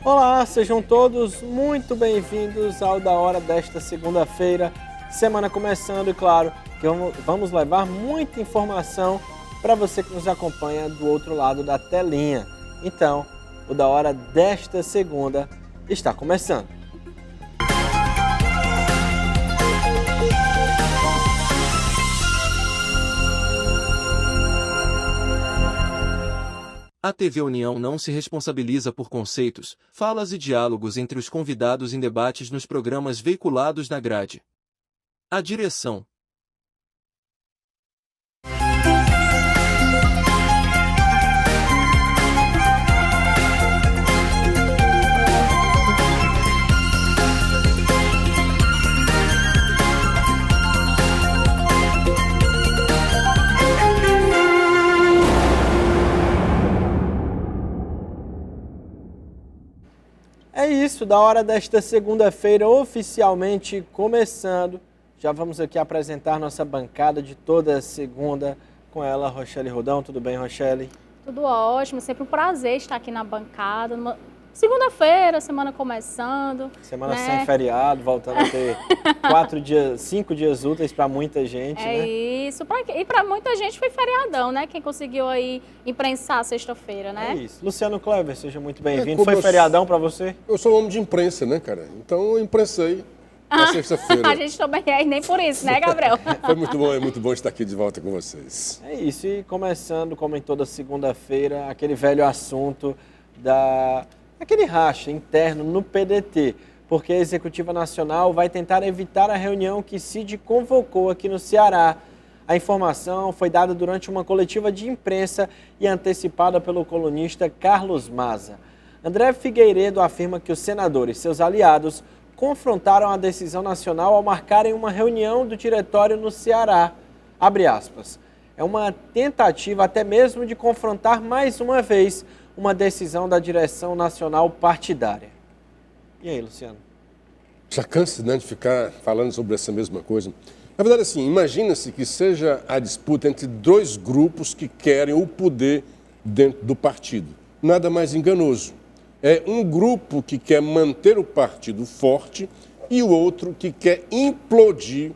Olá, sejam todos muito bem-vindos ao Da Hora desta segunda-feira. Semana começando e, claro, que vamos levar muita informação para você que nos acompanha do outro lado da telinha. Então, o Da Hora desta segunda está começando. A TV União não se responsabiliza por conceitos, falas e diálogos entre os convidados em debates nos programas veiculados na grade. A direção. É isso, Da Hora desta segunda-feira oficialmente começando. Já vamos aqui apresentar nossa bancada de toda segunda com ela, Rochelle Rodão. Tudo bem, Rochelle? Tudo ótimo, sempre um prazer estar aqui na bancada. Segunda-feira, semana começando. Semana né? sem feriado, voltando a ter 5 dias úteis para muita gente, né? Isso, e para muita gente foi feriadão, né? Quem conseguiu aí imprensar sexta-feira, né? É isso. Luciano Kleber, seja muito bem-vindo. como Foi feriadão para você? Eu sou homem de imprensa, né, cara? Então eu imprensei na sexta-feira. A gente também é, nem por isso, né, Gabriel? Foi muito bom, é muito bom estar aqui de volta com vocês. É isso, e começando, como em toda segunda-feira, aquele velho assunto aquele racha interno no PDT, porque a Executiva Nacional vai tentar evitar a reunião que Cid convocou aqui no Ceará. A informação foi dada durante uma coletiva de imprensa e antecipada pelo colunista Carlos Maza. André Figueiredo afirma que os senadores e seus aliados confrontaram a decisão nacional ao marcarem uma reunião do diretório no Ceará. Abre aspas. É uma tentativa até mesmo de confrontar mais uma vez uma decisão da direção nacional partidária. E aí, Luciano? Já cansa, né, de ficar falando sobre essa mesma coisa. Na verdade, assim, imagina-se que seja a disputa entre dois grupos que querem o poder dentro do partido. Nada mais enganoso. É um grupo que quer manter o partido forte e o outro que quer implodir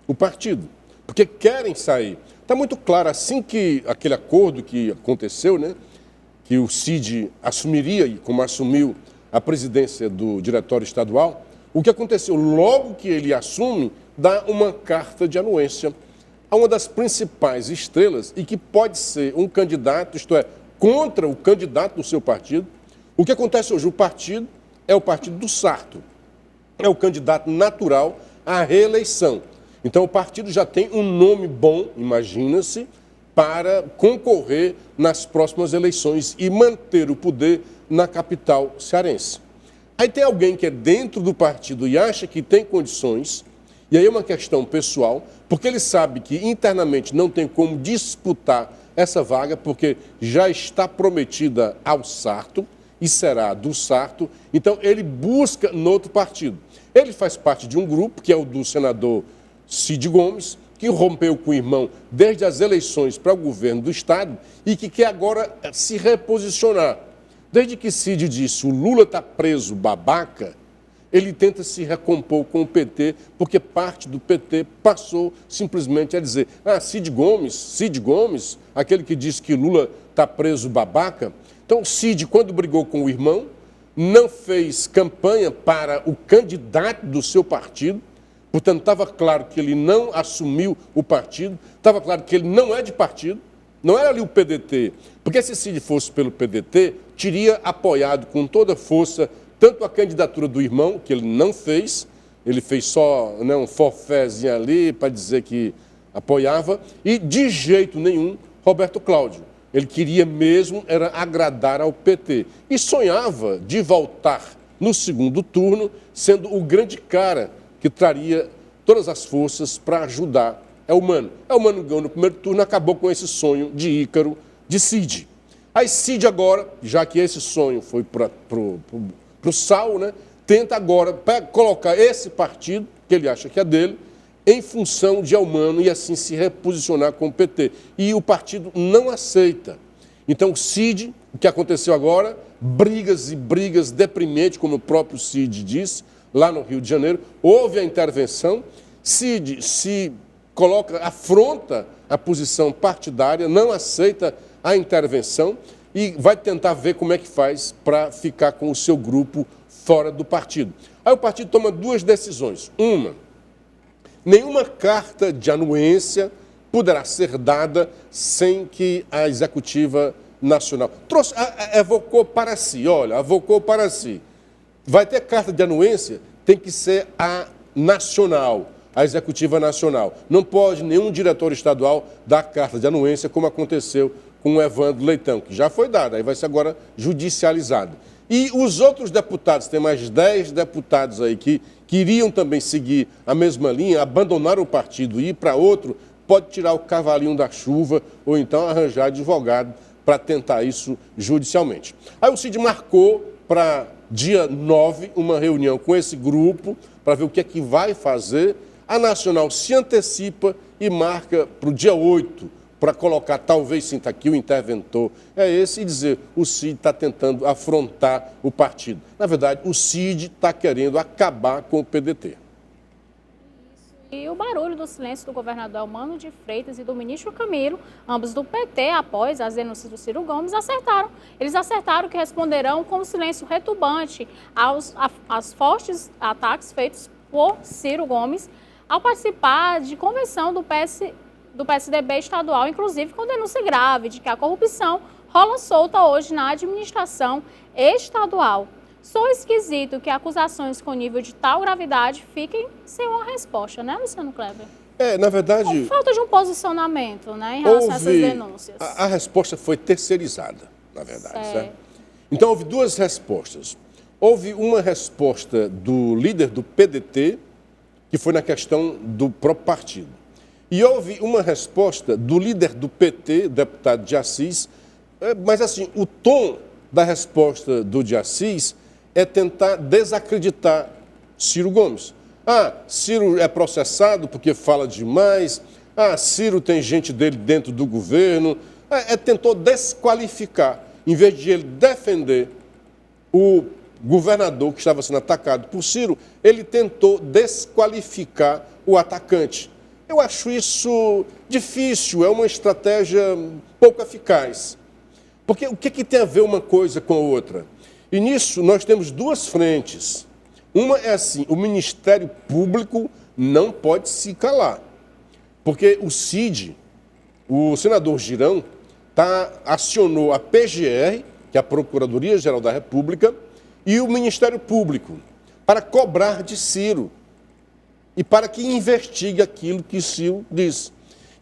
o partido, porque querem sair. Está muito claro, assim que aquele acordo que aconteceu, né, que o Cid assumiria, e como assumiu a presidência do Diretório Estadual, o que aconteceu logo que ele assume, dá uma carta de anuência a uma das principais estrelas e que pode ser um candidato, isto é, contra o candidato do seu partido. O que acontece hoje? O partido é o partido do Sarto, é o candidato natural à reeleição. Então o partido já tem um nome bom, imagina-se, para concorrer nas próximas eleições e manter o poder na capital cearense. Aí tem alguém que é dentro do partido e acha que tem condições, e aí é uma questão pessoal, porque ele sabe que internamente não tem como disputar essa vaga, porque já está prometida ao Sarto e será do Sarto, então ele busca no outro partido. Ele faz parte de um grupo, que é o do senador Cid Gomes, que rompeu com o irmão desde as eleições para o governo do Estado e que quer agora se reposicionar. Desde que Cid disse o Lula está preso, babaca, ele tenta se recompor com o PT, porque parte do PT passou simplesmente a dizer Cid Gomes, aquele que disse que Lula está preso, babaca. Então Cid, quando brigou com o irmão, não fez campanha para o candidato do seu partido. Portanto, estava claro que ele não assumiu o partido, estava claro que ele não é de partido, não era ali o PDT, porque se Cid fosse pelo PDT, teria apoiado com toda força tanto a candidatura do irmão, que ele não fez, ele fez só um forfézinho ali para dizer que apoiava, e de jeito nenhum Roberto Cláudio. Ele queria mesmo era agradar ao PT e sonhava de voltar no segundo turno, sendo o grande cara que traria todas as forças para ajudar Elmano. Elmano ganhou no primeiro turno, acabou com esse sonho de Ícaro, de Cid. Aí Cid agora, já que esse sonho foi para o sal, né, tenta agora colocar esse partido, que ele acha que é dele, em função de Elmano e assim se reposicionar com o PT. E o partido não aceita. Então o Cid, o que aconteceu agora, brigas e brigas deprimentes, como o próprio Cid disse, lá no Rio de Janeiro. Houve a intervenção, Cid se coloca, afronta a posição partidária, não aceita a intervenção e vai tentar ver como é que faz para ficar com o seu grupo fora do partido. Aí o partido toma duas decisões. Uma, nenhuma carta de anuência poderá ser dada sem que a executiva nacional evocou para si, evocou para si. Vai ter carta de anuência, tem que ser a nacional, a executiva nacional. Não pode nenhum diretor estadual dar carta de anuência, como aconteceu com o Evandro Leitão, que já foi dada, aí vai ser agora judicializado. E os outros deputados, tem mais 10 deputados aí que queriam também seguir a mesma linha, abandonar o partido e ir para outro, pode tirar o cavalinho da chuva ou então arranjar advogado para tentar isso judicialmente. Aí o Cid marcou para dia 9 uma reunião com esse grupo para ver o que é que vai fazer. A Nacional se antecipa e marca para o dia 8, para colocar, talvez sinta aqui o interventor é esse, e dizer o Cid está tentando afrontar o partido. Na verdade, o Cid está querendo acabar com o PDT. E o barulho do silêncio do governador Elmano de Freitas e do ministro Camilo, ambos do PT, após as denúncias do Ciro Gomes, acertaram. Eles acertaram que responderão com um silêncio retumbante aos fortes ataques feitos por Ciro Gomes ao participar de convenção do PSDB estadual, inclusive com denúncia grave de que a corrupção rola solta hoje na administração estadual. Sou esquisito que acusações com nível de tal gravidade fiquem sem uma resposta, né, Luciano Kleber? Na verdade... Falta de um posicionamento, né, em relação a essas denúncias. A resposta foi terceirizada, na verdade. Certo? Então, houve duas respostas. Houve uma resposta do líder do PDT, que foi na questão do próprio partido. E houve uma resposta do líder do PT, deputado de Assis, mas assim, o tom da resposta do de Assis é tentar desacreditar Ciro Gomes. Ciro é processado porque fala demais, Ciro tem gente dele dentro do governo, tentou desqualificar, em vez de ele defender o governador que estava sendo atacado por Ciro, ele tentou desqualificar o atacante. Eu acho isso difícil, é uma estratégia pouco eficaz. Porque o que tem a ver uma coisa com a outra? E nisso nós temos duas frentes. Uma é assim, o Ministério Público não pode se calar. Porque o Cid, o senador Girão, acionou a PGR, que é a Procuradoria-Geral da República, e o Ministério Público, para cobrar de Ciro e para que investigue aquilo que Ciro disse.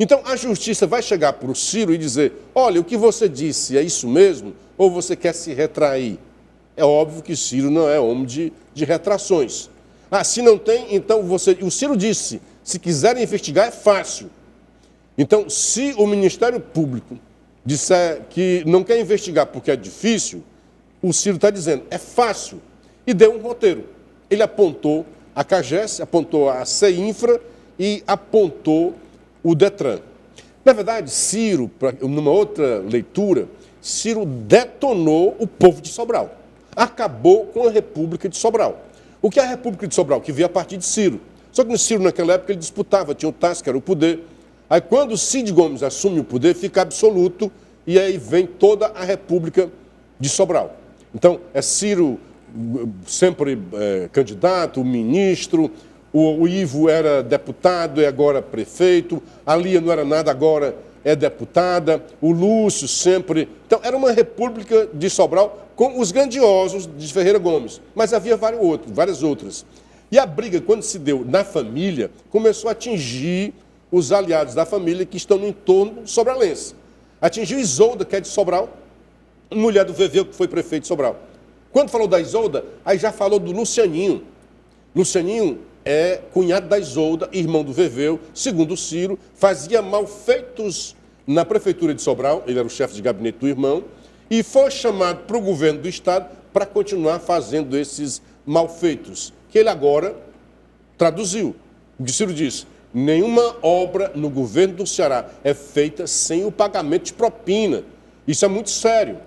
Então, a justiça vai chegar para o Ciro e dizer, olha, o que você disse é isso mesmo, ou você quer se retrair? É óbvio que Ciro não é homem de retrações. Se não tem, então o Ciro disse, se quiserem investigar é fácil. Então, se o Ministério Público disser que não quer investigar porque é difícil, o Ciro está dizendo, é fácil. E deu um roteiro. Ele apontou a CAGES, apontou a CEINFRA e apontou o DETRAN. Na verdade, Ciro, numa outra leitura, Ciro detonou o povo de Sobral. Acabou com a República de Sobral. O que é a República de Sobral? Que veio a partir de Ciro. Só que no Ciro, naquela época, ele disputava, tinha o TAS, que era o poder. Aí, quando o Cid Gomes assume o poder, fica absoluto, e aí vem toda a República de Sobral. Então, é Ciro sempre candidato, ministro, o Ivo era deputado, é agora prefeito, a Lia não era nada, agora é deputada, o Lúcio sempre... Então, era uma República de Sobral com os grandiosos de Ferreira Gomes, mas havia várias outras. E a briga, quando se deu na família, começou a atingir os aliados da família que estão no entorno sobralense. Atingiu Isolda, que é de Sobral, mulher do Veveu, que foi prefeito de Sobral. Quando falou da Isolda, aí já falou do Lucianinho. Lucianinho é cunhado da Isolda, irmão do Veveu, segundo o Ciro, fazia malfeitos na prefeitura de Sobral, ele era o chefe de gabinete do irmão, e foi chamado para o governo do estado para continuar fazendo esses malfeitos, que ele agora traduziu. O que Ciro disse, nenhuma obra no governo do Ceará é feita sem o pagamento de propina. Isso é muito sério.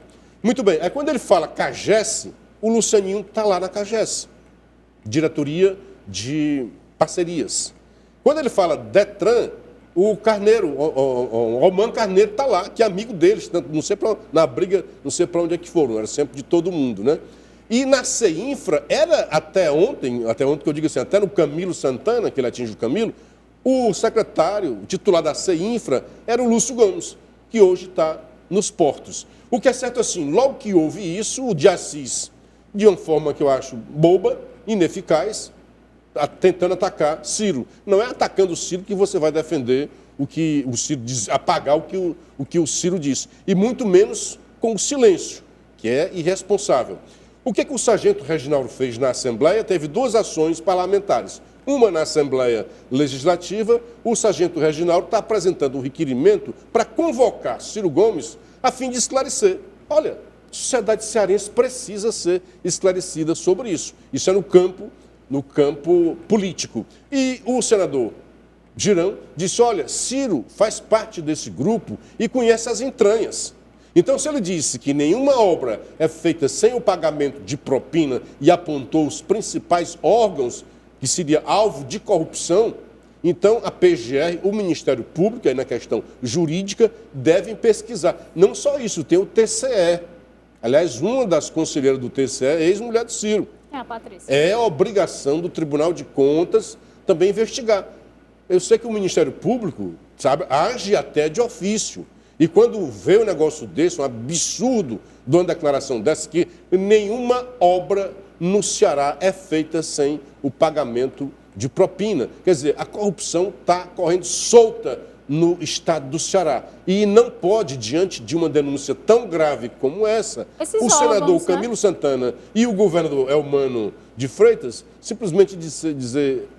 Muito bem, aí quando ele fala CAGES, o Lucianinho está lá na CAGES, diretoria de parcerias. Quando ele fala DETRAN, o Carneiro, o Romano Carneiro está lá, que é amigo deles, não sei na briga, não sei para onde é que foram, era sempre de todo mundo, né? E na CEINFRA, era até ontem que eu digo assim, até no Camilo Santana, que ele atinge o Camilo, o secretário, o titular da CEINFRA, era o Lúcio Gomes, que hoje está nos portos. O que é certo assim, logo que houve isso, o de Assis, de uma forma que eu acho boba, ineficaz, tentando atacar Ciro. Não é atacando o Ciro que você vai defender o que o Ciro diz, apagar o que o Ciro disse. E muito menos com o silêncio, que é irresponsável. O que o sargento Reginaldo fez na Assembleia? Teve 2 ações parlamentares. Uma na Assembleia Legislativa, o sargento Reginaldo está apresentando um requerimento para convocar Ciro Gomes a fim de esclarecer. Olha, a sociedade cearense precisa ser esclarecida sobre isso. Isso é no campo político. E o senador Girão disse, olha, Ciro faz parte desse grupo e conhece as entranhas. Então, se ele disse que nenhuma obra é feita sem o pagamento de propina e apontou os principais órgãos que seria alvo de corrupção, então a PGR, o Ministério Público, aí na questão jurídica, devem pesquisar. Não só isso, tem o TCE. Aliás, uma das conselheiras do TCE é ex-mulher do Ciro. É a Patrícia. É a obrigação do Tribunal de Contas também investigar. Eu sei que o Ministério Público, sabe, age até de ofício. E quando vê um negócio desse, um absurdo de uma declaração dessa, que nenhuma obra no Ceará é feita sem o pagamento de propina. Quer dizer, a corrupção está correndo solta no estado do Ceará. E não pode, diante de uma denúncia tão grave como essa, o senador Camilo Santana e o governador Elmano de Freitas simplesmente dizer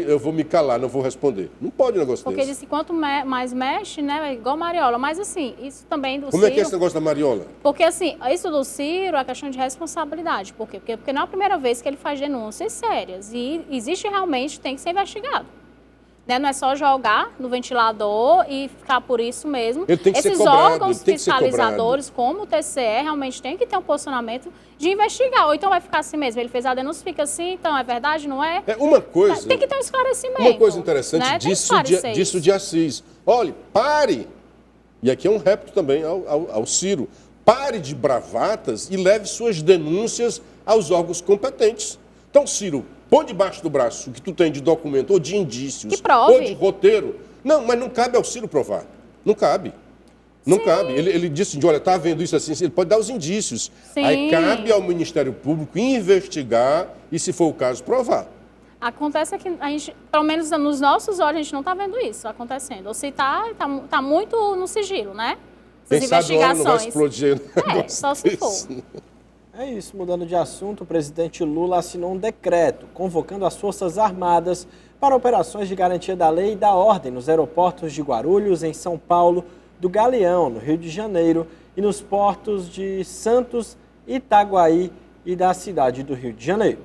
eu vou me calar, não vou responder. Não pode um negócio desse. Porque disse que quanto mais mexe, né, é igual Mariola. Mas assim, isso também do Ciro... Como é que é esse negócio da Mariola? Porque assim, isso do Ciro é questão de responsabilidade. Por quê? Porque não é a primeira vez que ele faz denúncias sérias. E existe realmente, tem que ser investigado. Né? Não é só jogar no ventilador e ficar por isso mesmo. Ele tem que Esses ser cobrado, órgãos fiscalizadores, como o TCE, realmente tem que ter um posicionamento de investigar. Ou então vai ficar assim mesmo. Ele fez a denúncia, fica assim, então é verdade, não é? É uma coisa... Tem que ter um esclarecimento. Uma coisa interessante né? disso de Assis. Olhe, pare, e aqui é um repto também ao Ciro, pare de bravatas e leve suas denúncias aos órgãos competentes. Então, Ciro, põe debaixo do braço o que tu tem de documento, ou de indícios, que prove. ou de roteiro. Não, mas não cabe ao Ciro provar. Não cabe. Não Sim. cabe. Ele disse, olha, está vendo isso assim, ele pode dar os indícios. Sim. Aí cabe ao Ministério Público investigar e, se for o caso, provar. Acontece que a gente, pelo menos nos nossos olhos, a gente não está vendo isso acontecendo. Ou se está muito no sigilo, né? Quem sabe uma hora não vai explodir. Só se for. É isso, mudando de assunto, o presidente Lula assinou um decreto convocando as Forças Armadas para operações de garantia da lei e da ordem nos aeroportos de Guarulhos, em São Paulo, do Galeão, no Rio de Janeiro, e nos portos de Santos, Itaguaí e da cidade do Rio de Janeiro.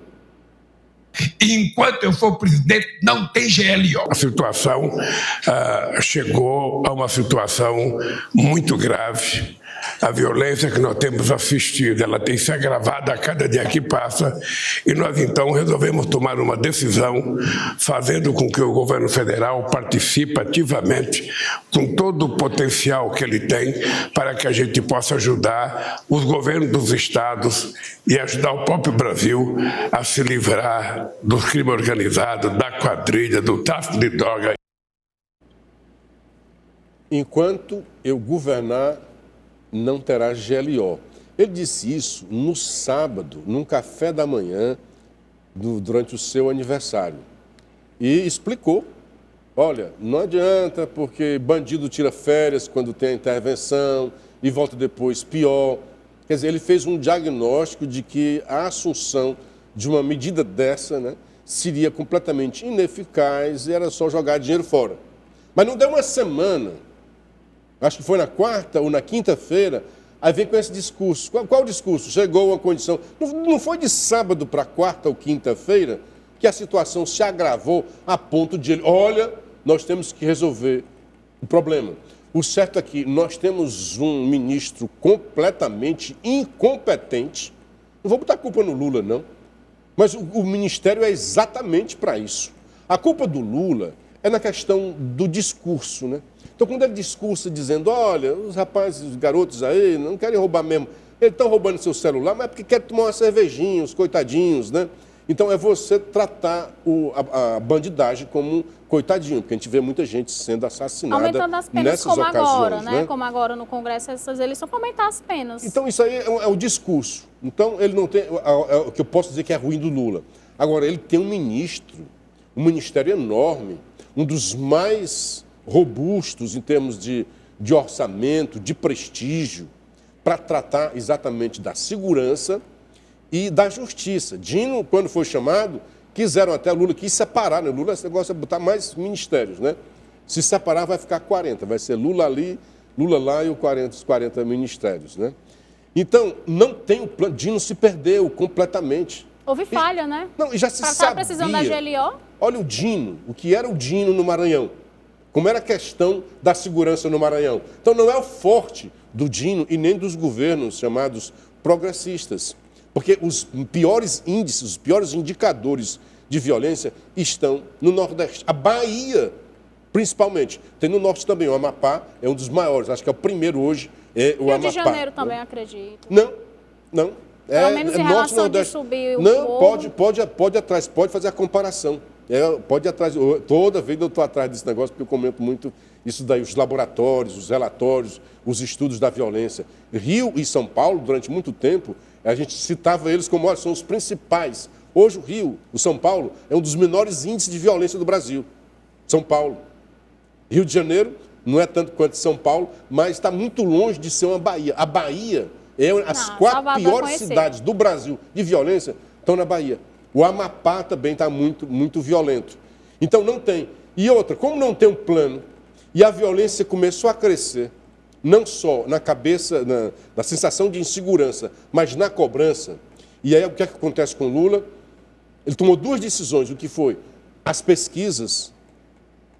Enquanto eu for presidente, não tem GLO. A situação chegou a uma situação muito grave. A violência que nós temos assistido, ela tem se agravado a cada dia que passa, e nós então resolvemos tomar uma decisão, fazendo com que o governo federal participe ativamente com todo o potencial que ele tem, para que a gente possa ajudar os governos dos estados e ajudar o próprio Brasil a se livrar do crime organizado, da quadrilha, do tráfico de droga. Enquanto eu governar, não terá GLO. Ele disse isso no sábado, num café da manhã, durante o seu aniversário. E explicou, olha, não adianta porque bandido tira férias quando tem a intervenção e volta depois pior. Quer dizer, ele fez um diagnóstico de que a assunção de uma medida dessa, né, seria completamente ineficaz e era só jogar dinheiro fora. Mas não deu uma semana, acho que foi na quarta ou na quinta-feira, aí vem com esse discurso. Qual o discurso? Chegou uma condição... Não foi de sábado para quarta ou quinta-feira que a situação se agravou a ponto de ele... Olha, nós temos que resolver o problema. O certo é que nós temos um ministro completamente incompetente. Não vou botar a culpa no Lula, não. Mas o ministério é exatamente para isso. A culpa do Lula é na questão do discurso, né? Então, quando ele discursa dizendo, olha, os rapazes, os garotos aí, não querem roubar mesmo. Eles estão roubando seu celular, mas é porque querem tomar uma cervejinha, os coitadinhos, né? Então, é você tratar a bandidagem como um coitadinho, porque a gente vê muita gente sendo assassinada aumentando as penas nessas como ocasiões, agora, né? Como agora no Congresso, essas eleições, para aumentar as penas. Então, isso aí é o discurso. Então, ele não tem... É o que eu posso dizer que é ruim do Lula. Agora, ele tem um ministério enorme, um dos mais robustos em termos de orçamento, de prestígio, para tratar exatamente da segurança e da justiça. Dino, quando foi chamado, quiseram até, Lula quis separar, né? Lula, esse negócio é botar mais ministérios, né? Se separar, vai ficar 40, vai ser Lula ali, Lula lá e os 40 ministérios, né? Então, não tem o plano, Dino se perdeu completamente. Houve falha, né? Não, e já se sabia. Estava precisando da GLO? Olha o Dino, o que era o Dino no Maranhão, como era a questão da segurança no Maranhão. Então, não é o forte do Dino e nem dos governos chamados progressistas, porque os piores índices, os piores indicadores de violência estão no Nordeste. A Bahia, principalmente. Tem no Norte também, o Amapá é um dos maiores, acho que é o primeiro hoje, é o Amapá. Rio de Janeiro também, acredito. Não. Pelo menos em relação de subir o Não, pode atrás, pode fazer a comparação. Pode ir atrás. Toda vez eu estou atrás desse negócio, porque eu comento muito isso daí, os laboratórios, os relatórios, os estudos da violência. Rio e São Paulo, durante muito tempo, a gente citava eles como, olha, são os principais. Hoje o São Paulo, é um dos menores índices de violência do Brasil. São Paulo. Rio de Janeiro não é tanto quanto São Paulo, mas está muito longe de ser uma Bahia. A Bahia as 4 piores cidades do Brasil de violência estão na Bahia. O Amapá também está muito, muito violento. Então não tem. E outra, como não tem um plano, e a violência começou a crescer, não só na cabeça, na sensação de insegurança, mas na cobrança. E aí o que é que acontece com o Lula? Ele tomou 2 decisões. O que foi? As pesquisas,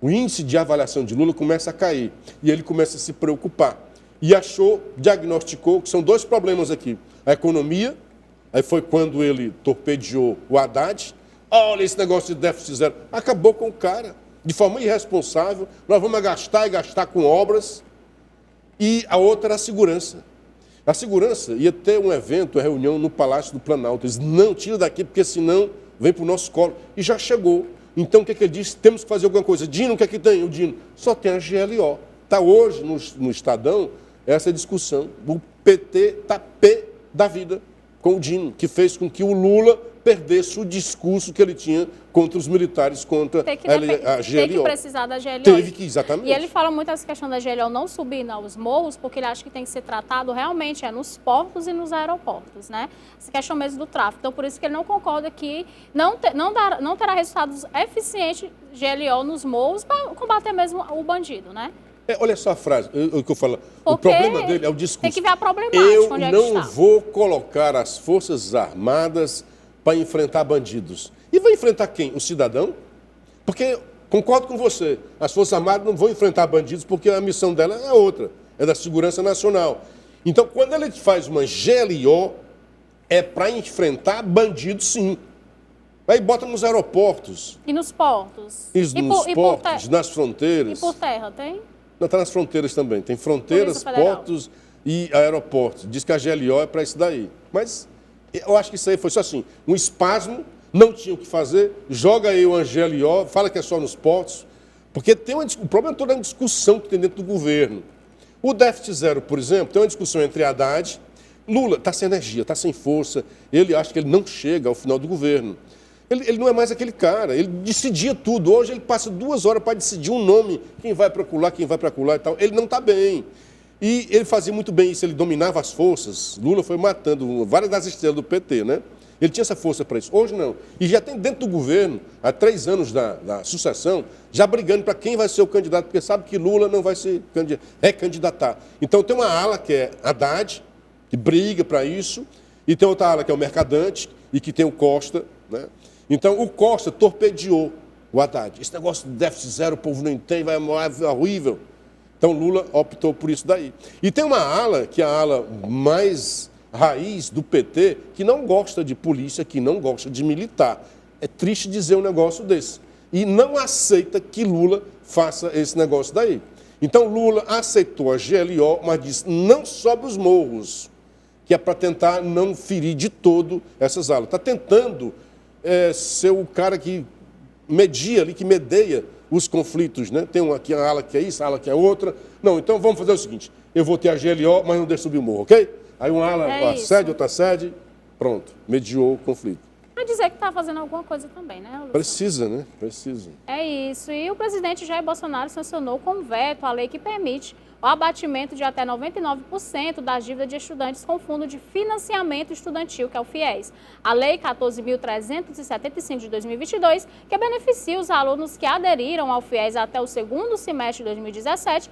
o índice de avaliação de Lula começa a cair. E ele começa a se preocupar. E diagnosticou que são 2 problemas aqui. A economia, aí foi quando ele torpedeou o Haddad. Olha, esse negócio de déficit zero. Acabou com o cara, de forma irresponsável. Nós vamos gastar e gastar com obras. E a outra era a segurança. A segurança ia ter um evento, uma reunião no Palácio do Planalto. Eles não tira daqui, porque senão vem para o nosso colo. E já chegou. Então, o que ele disse? Temos que fazer alguma coisa. Dino, o que é que tem? O Dino, só tem a GLO. Está hoje no Estadão essa discussão. O PT está pé da vida com o Dino, que fez com que o Lula perdesse o discurso que ele tinha contra os militares, contra a GLO. Tem que precisar da GLO. Teve que, exatamente. E ele fala muito essa questão da GLO não subir aos morros, porque ele acha que tem que ser tratado realmente nos portos e nos aeroportos, né? Essa questão mesmo do tráfico. Então, por isso que ele não concorda que não terá resultados eficientes GLO nos morros para combater mesmo o bandido, né? Olha só a frase, o que eu falo. O problema dele é o discurso. Tem que ver a problemática. Eu não vou colocar as Forças Armadas para enfrentar bandidos. E vai enfrentar quem? O cidadão? Porque, concordo com você, as Forças Armadas não vão enfrentar bandidos porque a missão dela é outra, é da segurança nacional. Então, quando ele faz uma GLO, é para enfrentar bandidos, sim. Aí bota nos aeroportos. E nos portos? Nos portos, nas fronteiras. E por terra, tem? Não, está nas fronteiras também. Tem fronteiras, portos e aeroportos. Diz que a GLO é para isso daí. Mas eu acho que isso aí foi só assim, um espasmo, não tinha o que fazer, joga aí uma GLO, fala que é só nos portos, porque tem o problema todo é uma discussão que tem dentro do governo. O déficit zero, por exemplo, tem uma discussão entre Haddad, Lula está sem energia, está sem força, ele acha que ele não chega ao final do governo. Ele não é mais aquele cara, ele decidia tudo. Hoje ele passa 2 horas para decidir um nome, quem vai para acolá, quem vai para acolá e tal. Ele não está bem. E ele fazia muito bem isso, ele dominava as forças. Lula foi matando várias das estrelas do PT, né? Ele tinha essa força para isso. Hoje não. E já tem dentro do governo, há 3 anos da sucessão, já brigando para quem vai ser o candidato, porque sabe que Lula não vai se recandidatar. Então tem uma ala que é Haddad, que briga para isso, e tem outra ala que é o Mercadante, e que tem o Costa, né? Então, o Costa torpedeou o Haddad. Esse negócio de déficit zero, o povo não entende, vai morar, é horrível. Então Lula optou por isso daí. E tem uma ala, que é a ala mais raiz do PT, que não gosta de polícia, que não gosta de militar. É triste dizer um negócio desse. E não aceita que Lula faça esse negócio daí. Então Lula aceitou a GLO, mas disse não sobe os morros, que é para tentar não ferir de todo essas alas. Está tentando ser o cara que media ali, que medeia os conflitos, né? Tem aqui a ala que é isso, a ala que é outra. Não, então vamos fazer o seguinte, eu vou ter a GLO, mas não deixo subir o morro, ok? Aí uma ala acede, outra acede, pronto, mediou o conflito. Para dizer que está fazendo alguma coisa também, né, Luciano? Precisa, né? Precisa. É isso. E o presidente Jair Bolsonaro sancionou com veto a lei que permite o abatimento de até 99% das dívidas de estudantes com Fundo de Financiamento Estudantil, que é o FIES. A Lei 14.375 de 2022, que beneficia os alunos que aderiram ao FIES até o segundo semestre de 2017,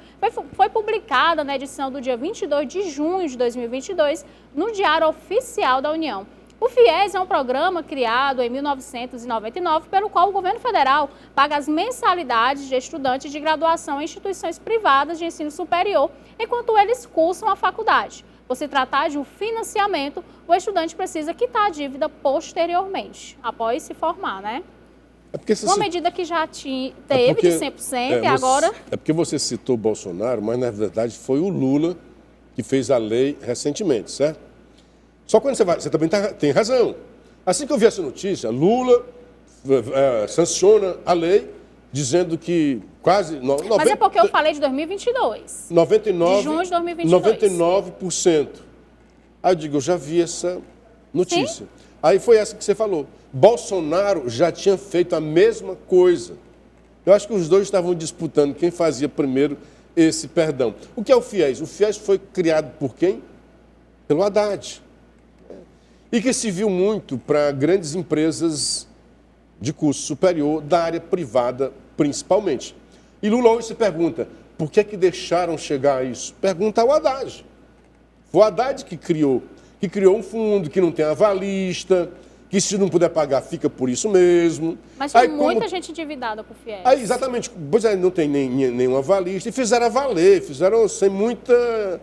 foi publicada na edição do dia 22 de junho de 2022 no Diário Oficial da União. O FIES é um programa criado em 1999, pelo qual o governo federal paga as mensalidades de estudantes de graduação em instituições privadas de ensino superior, enquanto eles cursam a faculdade. Por se tratar de um financiamento, o estudante precisa quitar a dívida posteriormente, após se formar, né? Uma medida que já teve de 100% e agora... É porque você citou Bolsonaro, mas na verdade foi o Lula que fez a lei recentemente, certo? Só quando você também tem razão. Assim que eu vi essa notícia, Lula sanciona a lei, dizendo que quase... Mas é porque eu falei de 2022. 99, de junho de 2022. 99%. Aí eu digo, eu já vi essa notícia. Sim? Aí foi essa que você falou. Bolsonaro já tinha feito a mesma coisa. Eu acho que os dois estavam disputando quem fazia primeiro esse perdão. O que é o FIES? O FIES foi criado por quem? Pelo Haddad. E que se viu muito para grandes empresas de curso superior, da área privada principalmente. E Lula hoje se pergunta, por que deixaram chegar a isso? Pergunta ao Haddad. Foi o Haddad que criou um fundo que não tem avalista, que se não puder pagar, fica por isso mesmo. Mas tem muita gente endividada por FIES. Aí, exatamente, pois é, não tem nenhum avalista, e fizeram a valer, fizeram sem muita...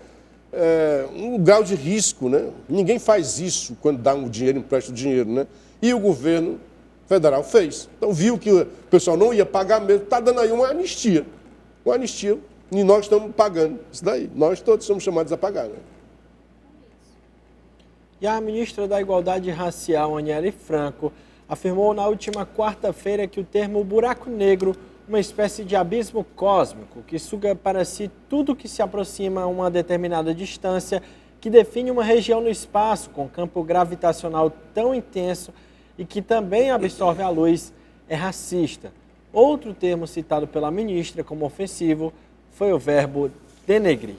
um grau de risco, né? Ninguém faz isso quando dá um dinheiro, empresta o dinheiro, né? E o governo federal fez. Então viu que o pessoal não ia pagar mesmo, está dando aí uma anistia. Uma anistia, e nós estamos pagando isso daí. Nós todos somos chamados a pagar, né? E a ministra da Igualdade Racial, Aniele Franco, afirmou na última quarta-feira que o termo buraco negro, uma espécie de abismo cósmico que suga para si tudo que se aproxima a uma determinada distância, que define uma região no espaço com campo gravitacional tão intenso e que também absorve a luz, é racista. Outro termo citado pela ministra como ofensivo foi o verbo denegrir.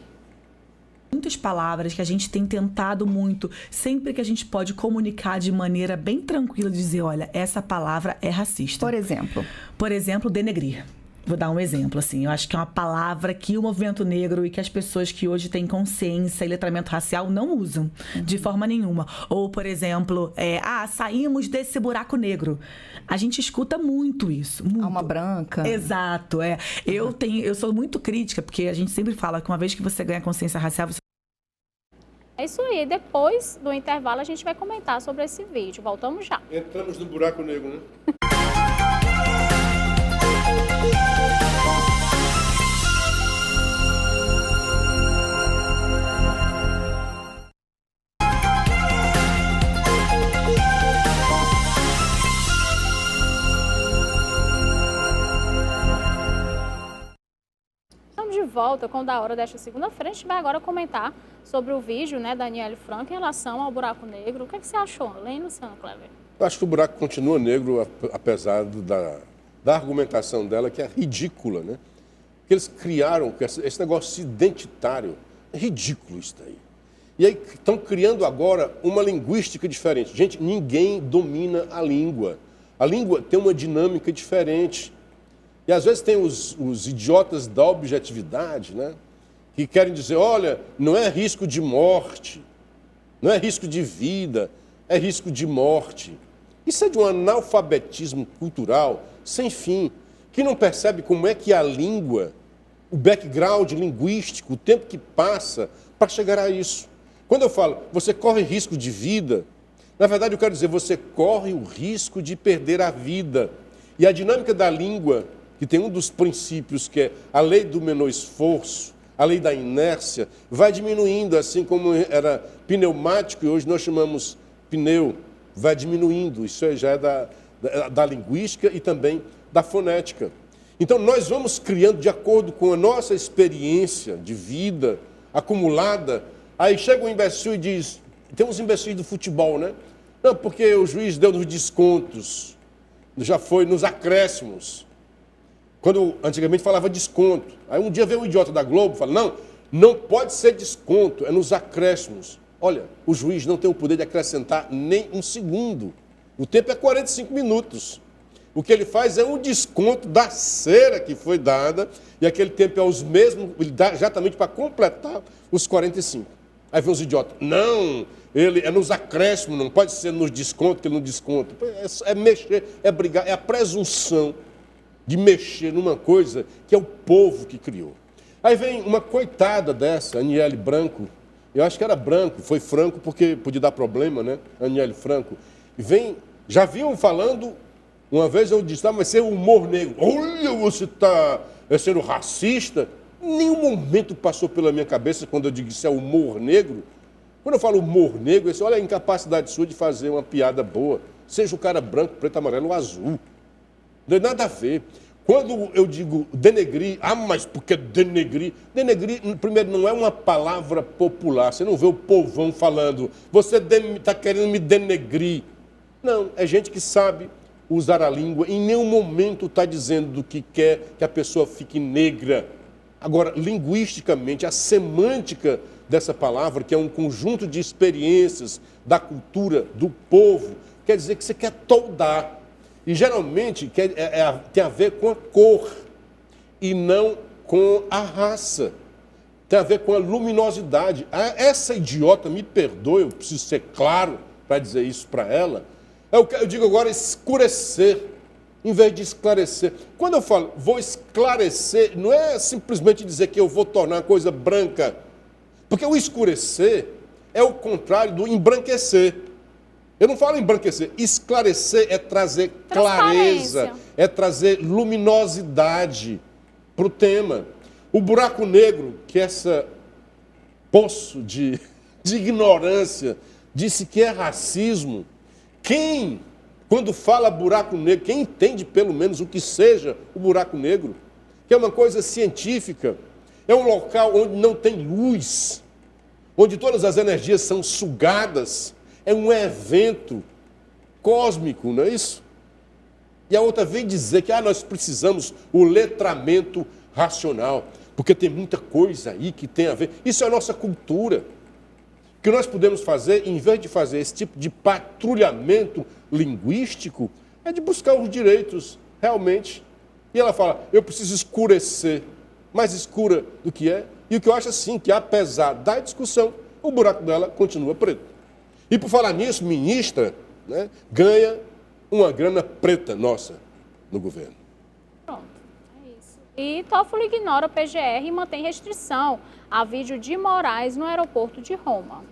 Muitas palavras que a gente tem tentado muito, sempre que a gente pode comunicar de maneira bem tranquila, dizer, olha, essa palavra é racista. Por exemplo? Por exemplo, denegrir. Vou dar um exemplo, assim, eu acho que é uma palavra que o movimento negro e que as pessoas que hoje têm consciência e letramento racial não usam de forma nenhuma. Ou, por exemplo, saímos desse buraco negro. A gente escuta muito isso. Muito. Alma branca. Exato, Eu sou muito crítica, porque a gente sempre fala que uma vez que você ganha consciência racial, você... É isso aí. Depois do intervalo, a gente vai comentar sobre esse vídeo. Voltamos já. Entramos no buraco negro, né? De volta com o Da Hora desta segunda-feira. A gente vai agora comentar sobre o vídeo, né, da Aniele Franco em relação ao buraco negro. O que você achou, hein, Luciano Kleber? Eu acho que o buraco continua negro, apesar da argumentação dela, que é ridícula, né? Que eles criaram esse negócio identitário. É ridículo isso daí. E aí estão criando agora uma linguística diferente. Gente, ninguém domina a língua. A língua tem uma dinâmica diferente. E às vezes tem os idiotas da objetividade, né? Que querem dizer, olha, não é risco de morte, não é risco de vida, é risco de morte. Isso é de um analfabetismo cultural sem fim, que não percebe como é que a língua o background linguístico, o tempo que passa para chegar a isso. Quando eu falo, você corre risco de vida, na verdade eu quero dizer, você corre o risco de perder a vida. E a dinâmica da língua, que tem um dos princípios que é a lei do menor esforço, a lei da inércia, vai diminuindo, assim como era pneumático e hoje nós chamamos pneu, vai diminuindo. Isso já é da linguística e também da fonética. Então, nós vamos criando de acordo com a nossa experiência de vida acumulada. Aí chega um imbecil e diz, tem uns imbecis do futebol, né? Não, porque o juiz deu nos descontos, já foi nos acréscimos. Quando antigamente falava desconto. Aí um dia veio um idiota da Globo e fala, não pode ser desconto, é nos acréscimos. Olha, o juiz não tem o poder de acrescentar nem um segundo. O tempo é 45 minutos. O que ele faz é um desconto da cera que foi dada, e aquele tempo é os mesmos, ele dá exatamente para completar os 45. Aí vem os idiotas. Não, ele é nos acréscimos, não pode ser nos descontos, que ele não desconta. É mexer, é brigar, é a presunção de mexer numa coisa que é o povo que criou. Aí vem uma coitada dessa, Aniele Branco, eu acho que era Branco, foi Franco porque podia dar problema, né? Aniele Franco. E vem, já vinham falando, uma vez eu disse, mas ser humor negro. Olha, você está sendo racista. Nenhum momento passou pela minha cabeça quando eu digo isso é humor negro. Quando eu falo humor negro, eu disse, olha a incapacidade sua de fazer uma piada boa. Seja o cara branco, preto, amarelo ou azul. Não tem nada a ver. Quando eu digo denegrir, mas por que denegrir? Denegrir, primeiro, não é uma palavra popular. Você não vê o povão falando, você está querendo me denegrir. Não, é gente que sabe usar a língua, em nenhum momento está dizendo do que quer que a pessoa fique negra. Agora, linguisticamente, a semântica dessa palavra, que é um conjunto de experiências da cultura, do povo, quer dizer que você quer toldar. E geralmente tem a ver com a cor e não com a raça. Tem a ver com a luminosidade. Essa idiota, me perdoe, eu preciso ser claro para dizer isso para ela. Eu digo agora escurecer, em vez de esclarecer. Quando eu falo vou esclarecer, não é simplesmente dizer que eu vou tornar a coisa branca. Porque o escurecer é o contrário do embranquecer. Eu não falo embranquecer. Esclarecer é trazer clareza, é trazer luminosidade para o tema. O buraco negro, que é esse poço de ignorância, disse que é racismo. Quando fala buraco negro, quem entende pelo menos o que seja o buraco negro, que é uma coisa científica, é um local onde não tem luz, onde todas as energias são sugadas, é um evento cósmico, não é isso? E a outra vem dizer que nós precisamos o letramento racional, porque tem muita coisa aí que tem a ver. Isso é a nossa cultura. O que nós podemos fazer, em vez de fazer esse tipo de patrulhamento linguístico, é de buscar os direitos, realmente. E ela fala, eu preciso escurecer, mais escura do que é. E o que eu acho assim, que apesar da discussão, o buraco dela continua preto. E por falar nisso, ministra, né, ganha uma grana preta nossa no governo. Pronto, é isso. E Toffoli ignora a PGR e mantém restrição a vídeo de Moraes no aeroporto de Roma.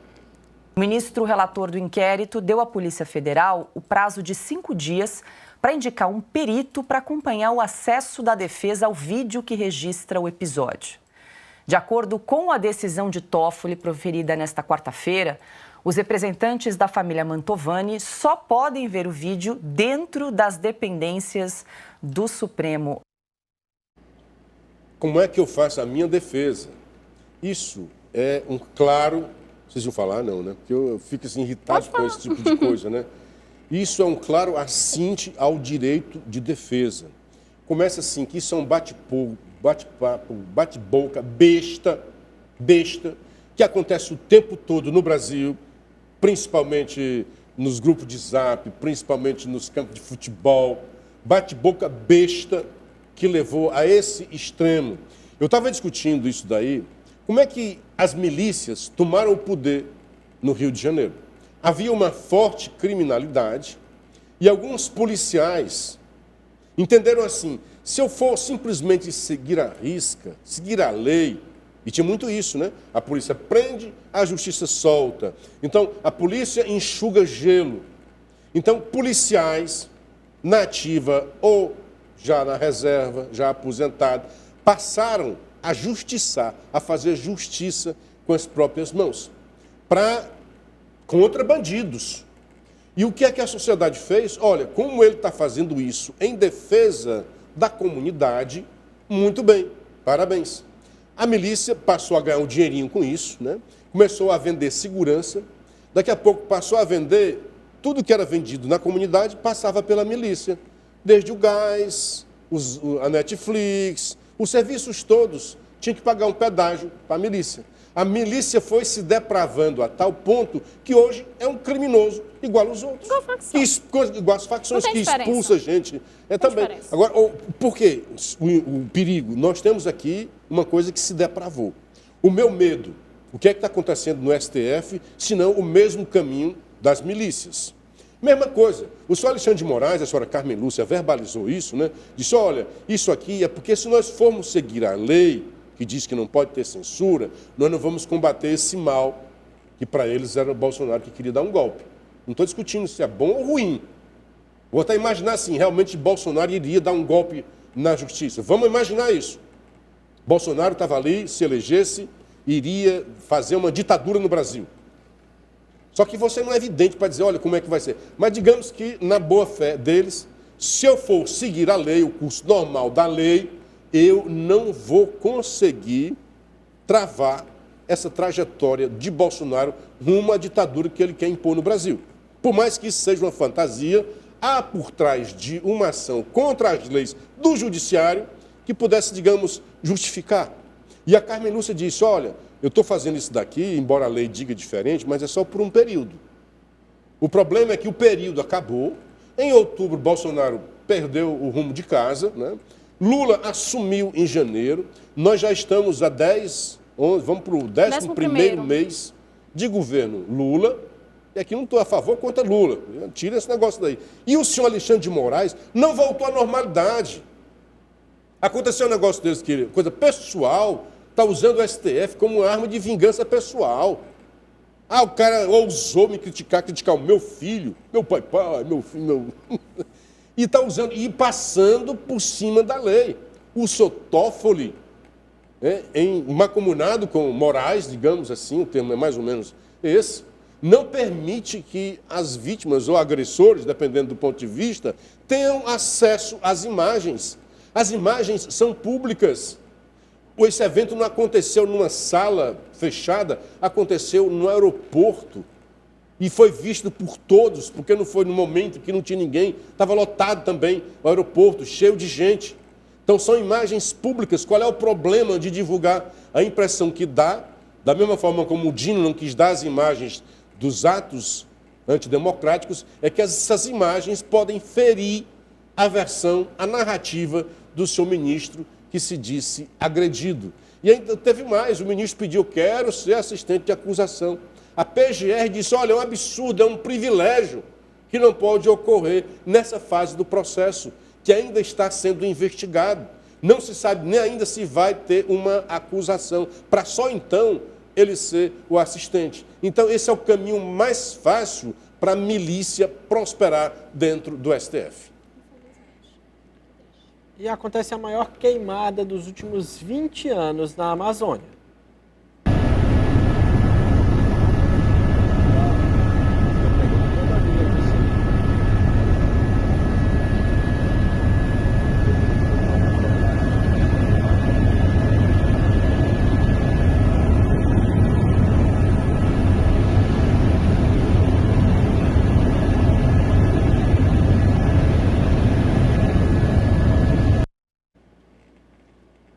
O ministro relator do inquérito deu à Polícia Federal o prazo de 5 dias para indicar um perito para acompanhar o acesso da defesa ao vídeo que registra o episódio. De acordo com a decisão de Toffoli proferida nesta quarta-feira, os representantes da família Mantovani só podem ver o vídeo dentro das dependências do Supremo. Como é que eu faço a minha defesa? Isso é um claro... Vocês vão falar? Não, né? Porque eu fico assim, irritado com esse tipo de coisa, né? Isso é um claro assinte ao direito de defesa. Começa assim, que isso é um bate-papo, bate-boca, besta, que acontece o tempo todo no Brasil, principalmente nos grupos de zap, principalmente nos campos de futebol. Bate-boca besta que levou a esse extremo. Eu estava discutindo isso daí, como é que as milícias tomaram o poder no Rio de Janeiro. Havia uma forte criminalidade e alguns policiais Entenderam assim, se eu for simplesmente seguir a risca, seguir a lei, e tinha muito isso, né? A polícia prende, a justiça solta. Então, a polícia enxuga gelo. Então, policiais na ativa ou já na reserva, já aposentados, passaram a justiçar, a fazer justiça com as próprias mãos, contra bandidos. E o que é que a sociedade fez? Olha, como ele está fazendo isso em defesa da comunidade, muito bem, parabéns. A milícia passou a ganhar um dinheirinho com isso, né? Começou a vender segurança, daqui a pouco passou a vender tudo que era vendido na comunidade, passava pela milícia. Desde o gás, a Netflix, os serviços todos tinham que pagar um pedágio para a milícia. A milícia foi se depravando a tal ponto que hoje é um criminoso igual aos outros. Igual as facções que expulsa gente. Também. Agora, por quê? O perigo. Nós temos aqui uma coisa que se depravou. O meu medo, o que é que está acontecendo no STF, senão o mesmo caminho das milícias? Mesma coisa, o senhor Alexandre de Moraes, a senhora Carmen Lúcia verbalizou isso, né? Disse, olha, isso aqui é porque se nós formos seguir a lei, que diz que não pode ter censura, nós não vamos combater esse mal, que para eles era o Bolsonaro que queria dar um golpe. Não estou discutindo se é bom ou ruim. Vou até imaginar assim, realmente Bolsonaro iria dar um golpe na justiça. Vamos imaginar isso. Bolsonaro estava ali, se elegesse, iria fazer uma ditadura no Brasil. Só que você não é evidente para dizer, olha, como é que vai ser. Mas digamos que, na boa fé deles, se eu for seguir a lei, o curso normal da lei, eu não vou conseguir travar essa trajetória de Bolsonaro rumo à ditadura que ele quer impor no Brasil. Por mais que isso seja uma fantasia, há por trás de uma ação contra as leis do judiciário que pudesse, digamos, justificar. E a Carmen Lúcia disse, olha, eu estou fazendo isso daqui, embora a lei diga diferente, mas é só por um período. O problema é que o período acabou. Em outubro, Bolsonaro perdeu o rumo de casa, né? Lula assumiu em janeiro. Nós já estamos a 10, 11, vamos para o 11º mês de governo Lula. E aqui não estou a favor contra Lula. Tira esse negócio daí. E o senhor Alexandre de Moraes não voltou à normalidade. Aconteceu um negócio desse, que coisa pessoal, está usando o STF como arma de vingança pessoal. Ah, o cara ousou me criticar o meu filho, meu pai, meu filho, meu... E está usando, e passando por cima da lei. O seu Toffoli, mancomunado com Moraes, digamos assim, o termo é mais ou menos esse, não permite que as vítimas ou agressores, dependendo do ponto de vista, tenham acesso às imagens. As imagens são públicas. Esse evento não aconteceu numa sala fechada, aconteceu no aeroporto. E foi visto por todos, porque não foi no momento que não tinha ninguém. Estava lotado também o aeroporto, cheio de gente. Então são imagens públicas. Qual é o problema de divulgar? A impressão que dá, da mesma forma como o Dino não quis dar as imagens dos atos antidemocráticos, é que essas imagens podem ferir a versão, a narrativa do seu ministro que se disse agredido. E ainda teve mais, o ministro pediu, quero ser assistente de acusação. A PGR disse, olha, é um absurdo, é um privilégio que não pode ocorrer nessa fase do processo, que ainda está sendo investigado. Não se sabe nem ainda se vai ter uma acusação, para só então ele ser o assistente. Então, esse é o caminho mais fácil para a milícia prosperar dentro do STF. E acontece a maior queimada dos últimos 20 anos na Amazônia.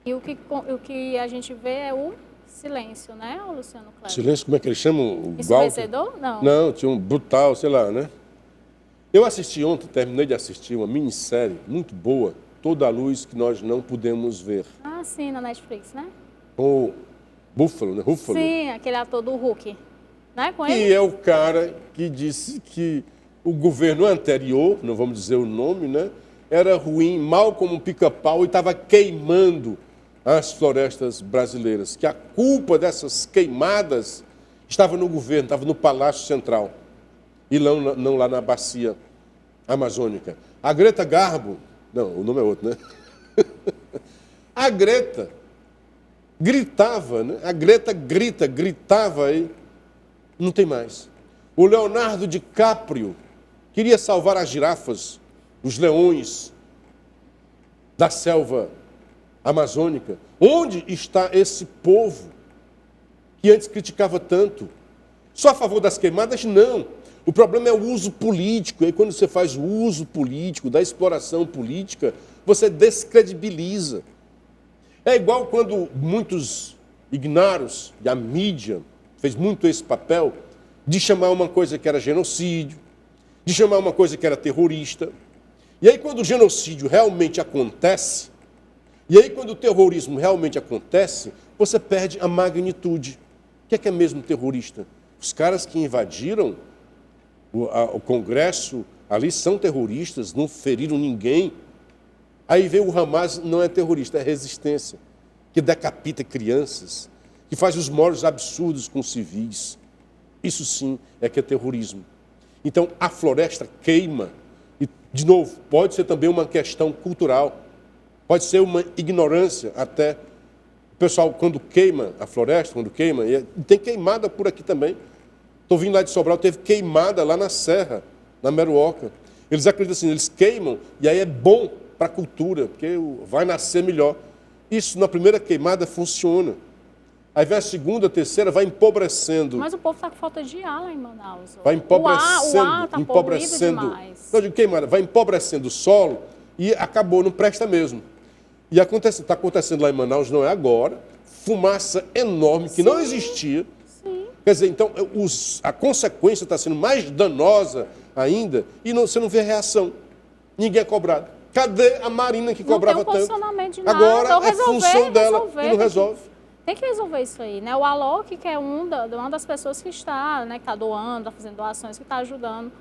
E o que a gente vê é o silêncio, né, Luciano Kleber? Silêncio, como é que eles chamam? Ensurdecedor? Não. Não, tinha um brutal, sei lá, né? Eu assisti ontem, terminei de assistir uma minissérie muito boa, Toda a Luz que Nós Não Podemos Ver. Ah, sim, na Netflix, né? Com o Buffalo, né? Ruffalo. Sim, aquele ator do Hulk. Né? Com ele? Que é o cara que disse que o governo anterior, não vamos dizer o nome, né? era ruim, mal como um pica-pau, e estava queimando as florestas brasileiras. Que a culpa dessas queimadas estava no governo, estava no Palácio Central, e não lá na bacia amazônica. A Greta Garbo, não, o nome é outro, né? A Greta gritava, né? A Greta gritava aí, não tem mais. O Leonardo DiCaprio queria salvar as girafas, os leões da selva amazônica. Onde está esse povo que antes criticava tanto? Só a favor das queimadas? Não. O problema é o uso político. E aí, quando você faz o uso político, da exploração política, você descredibiliza. É igual quando muitos ignaros, e a mídia fez muito esse papel, de chamar uma coisa que era genocídio, de chamar uma coisa que era terrorista. E aí, quando o genocídio realmente acontece, e aí, quando o terrorismo realmente acontece, você perde a magnitude. O que é mesmo terrorista? Os caras que invadiram o Congresso ali são terroristas, não feriram ninguém. Aí vem o Hamas, não é terrorista, é resistência, que decapita crianças, que faz os maiores absurdos com civis. Isso sim é que é terrorismo. Então, a floresta queima. E, de novo, pode ser também uma questão cultural. Pode ser uma ignorância até. O pessoal, quando queima a floresta, e tem queimada por aqui também. Estou vindo lá de Sobral, teve queimada lá na Serra, na Meruoca. Eles acreditam assim, eles queimam e aí é bom para a cultura, porque vai nascer melhor. Isso, na primeira queimada, funciona. Aí vem a segunda, a terceira, vai empobrecendo. Mas o povo está com falta de ar lá em Manaus. Vai empobrecendo. O ar está poluído demais. Não, de queimada, vai empobrecendo o solo e acabou, não presta mesmo. E está acontecendo lá em Manaus, não é agora, fumaça enorme que não existia. Sim. Quer dizer, então, a consequência está sendo mais danosa ainda e você não vê reação. Ninguém é cobrado. Cadê a Marina que cobrava tanto? Não tem um posicionamento de nada. Agora então, é função dela e não resolve. Tem que resolver isso aí, né? O Alok, que é uma das pessoas que está, né, que está doando, está fazendo doações, que está ajudando,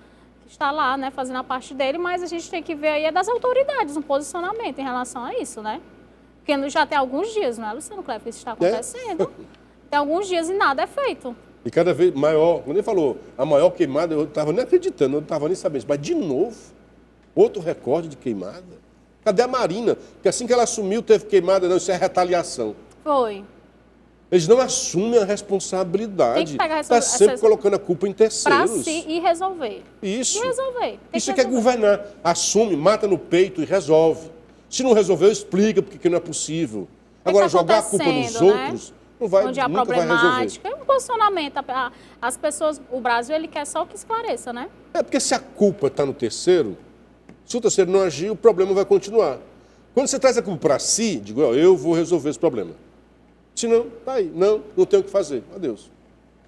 que está lá, né, fazendo a parte dele, mas a gente tem que ver aí é das autoridades um posicionamento em relação a isso, né? Porque já tem alguns dias, não é, Luciano Cleber, que isso está acontecendo. Tem alguns dias e nada é feito. E cada vez maior, quando ele falou a maior queimada, eu estava nem acreditando, eu não estava nem sabendo. Mas de novo, outro recorde de queimada. Cadê a Marina? Porque assim que ela assumiu, teve queimada, não, isso é retaliação. Foi. Eles não assumem a responsabilidade. Está sempre colocando a culpa em terceiros. Para si e resolver. Isso. E resolver. Isso é governar. Assume, mata no peito e resolve. Se não resolveu, explica porque não é possível. Agora, jogar a culpa nos outros, não vai, onde há nunca vai problemática. resolver. É um posicionamento. As pessoas, o Brasil, ele quer só que esclareça, né? É porque se a culpa está no terceiro, se o terceiro não agir, o problema vai continuar. Quando você traz a culpa para si, digo, eu vou resolver esse problema. Se não, tá aí. Não tem o que fazer. Adeus.